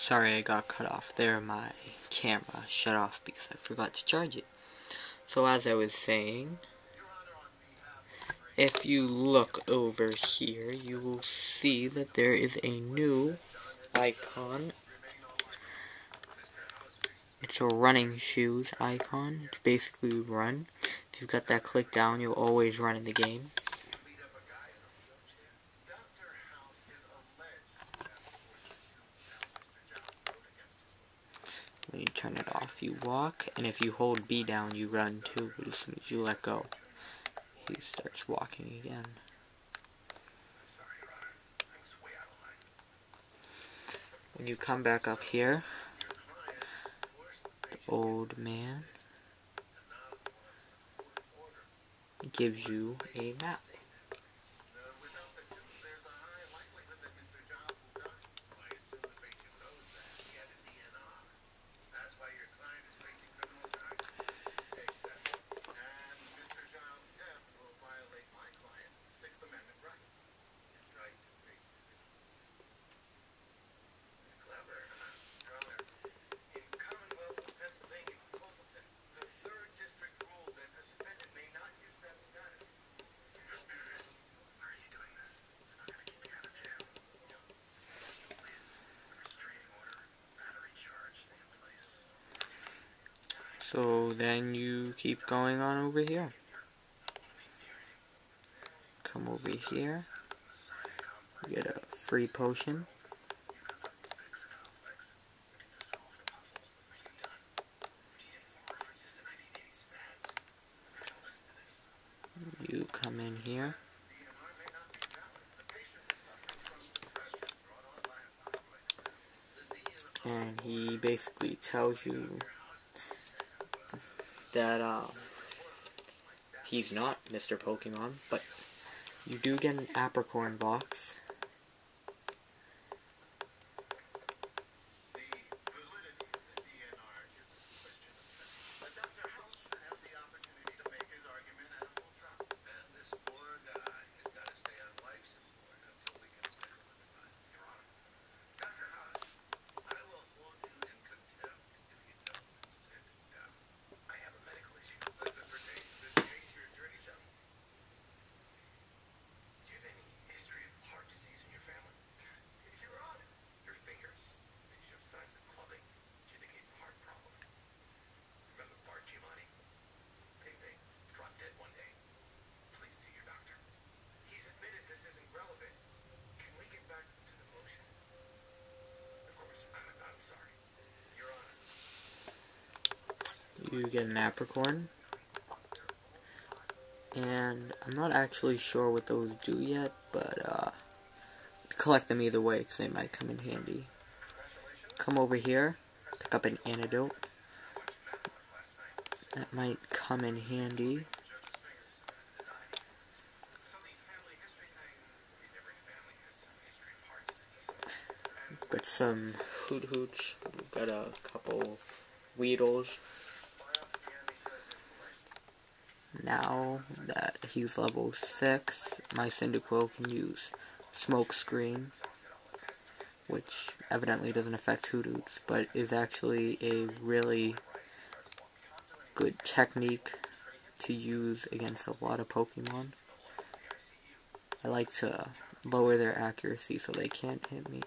Sorry I got cut off there. My camera shut off because I forgot to charge it. So as I was saying, if you look over here, you will see that there is a new icon. It's a running shoes icon. It's basically run. If you've got that clicked down, you'll always run in the game. When you turn it off, you walk, and if you hold B down, you run too, but as soon as you let go, he starts walking again. When you come back up here, the old man gives you a map. So then you keep going on over here. Come over here. Get a free potion. You come in here. And he basically tells you that he's not Mr. Pokemon, but you do get an apricorn box. You get an apricorn. And I'm not actually sure what those do yet, but collect them either way because they might come in handy. Come over here, pick up an antidote. That might come in handy. Got some Hoot Hoots. We've got a couple Weedles. Now that he's level 6, my Cyndaquil can use Smoke Screen, which evidently doesn't affect Hoot Hoots, but is actually a really good technique to use against a lot of Pokemon. I like to lower their accuracy so they can't hit me.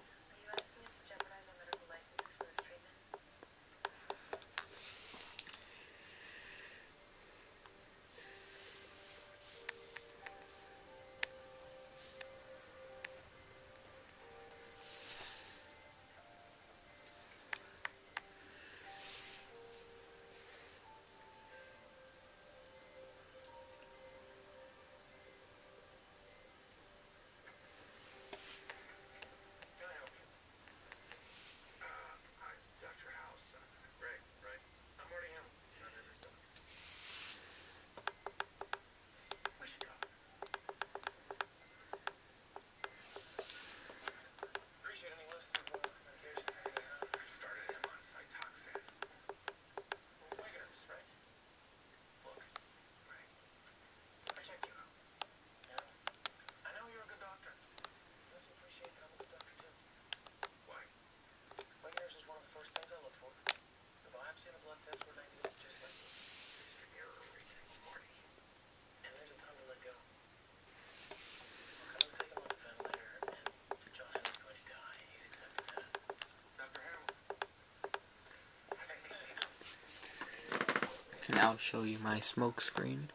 now show you my smoke screen.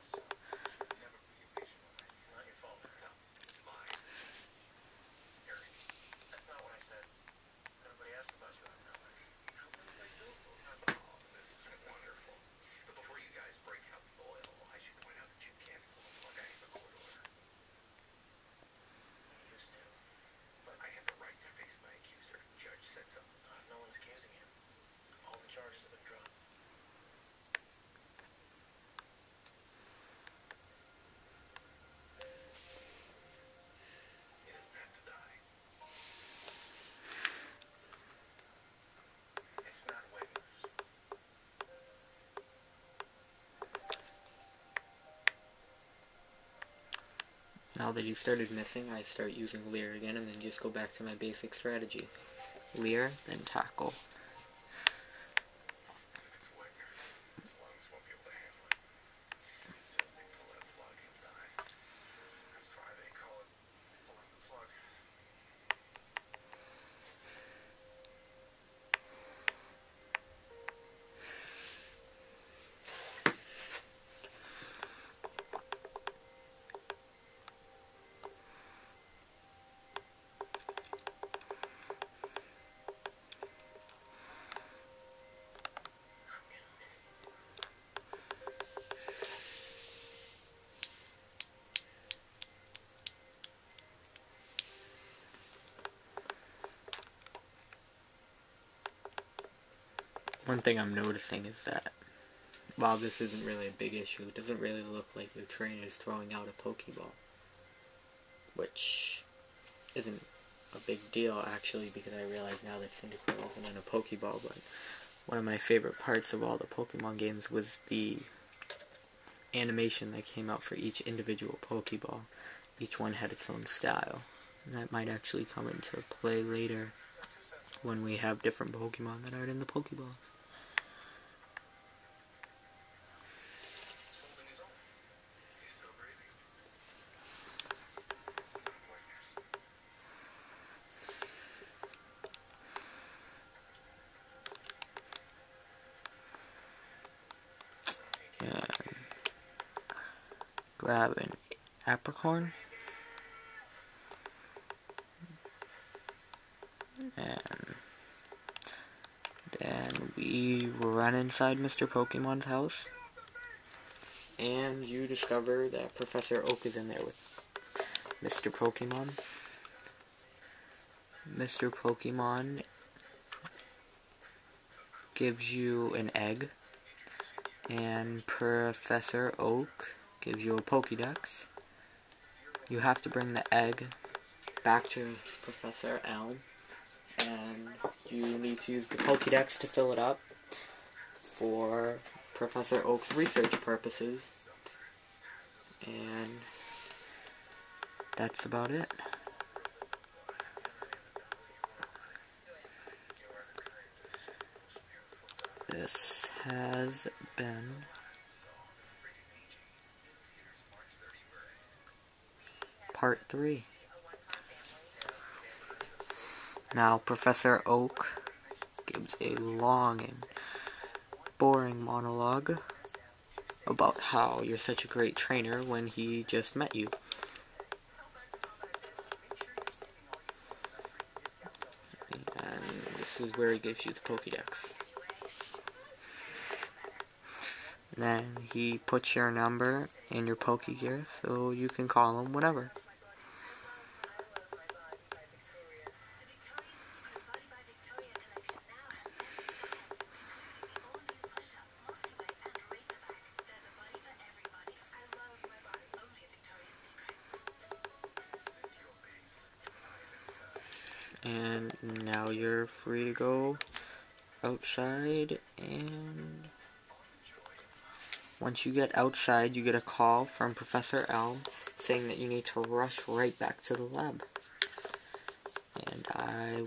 Now that he started missing, I start using Leer again and then just go back to my basic strategy. Leer, then tackle. One thing I'm noticing is that while this isn't really a big issue, it doesn't really look like your trainer is throwing out a Pokeball. Which isn't a big deal actually, because I realize now that Cyndaquil isn't in a Pokeball, but one of my favorite parts of all the Pokemon games was the animation that came out for each individual Pokeball. Each one had its own style. And that might actually come into play later when we have different Pokemon that aren't in the Pokeballs. Grab an apricorn, and then we run inside Mr. Pokemon's house, and you discover that Professor Oak is in there with Mr. Pokemon. Mr. Pokemon gives you an egg, and Professor Oak gives you a pokedex. You have to bring the egg back to Professor Elm, and you need to use the pokedex to fill it up for Professor Oak's research purposes, and that's about it. This has been Part 3. Now, Professor Oak gives a long and boring monologue about how you're such a great trainer when he just met you. And this is where he gives you the Pokedex. Then he puts your number in your Pokegear so you can call him whenever. And now you're free to go outside, and once you get outside, you get a call from Professor Elm saying that you need to rush right back to the lab. And I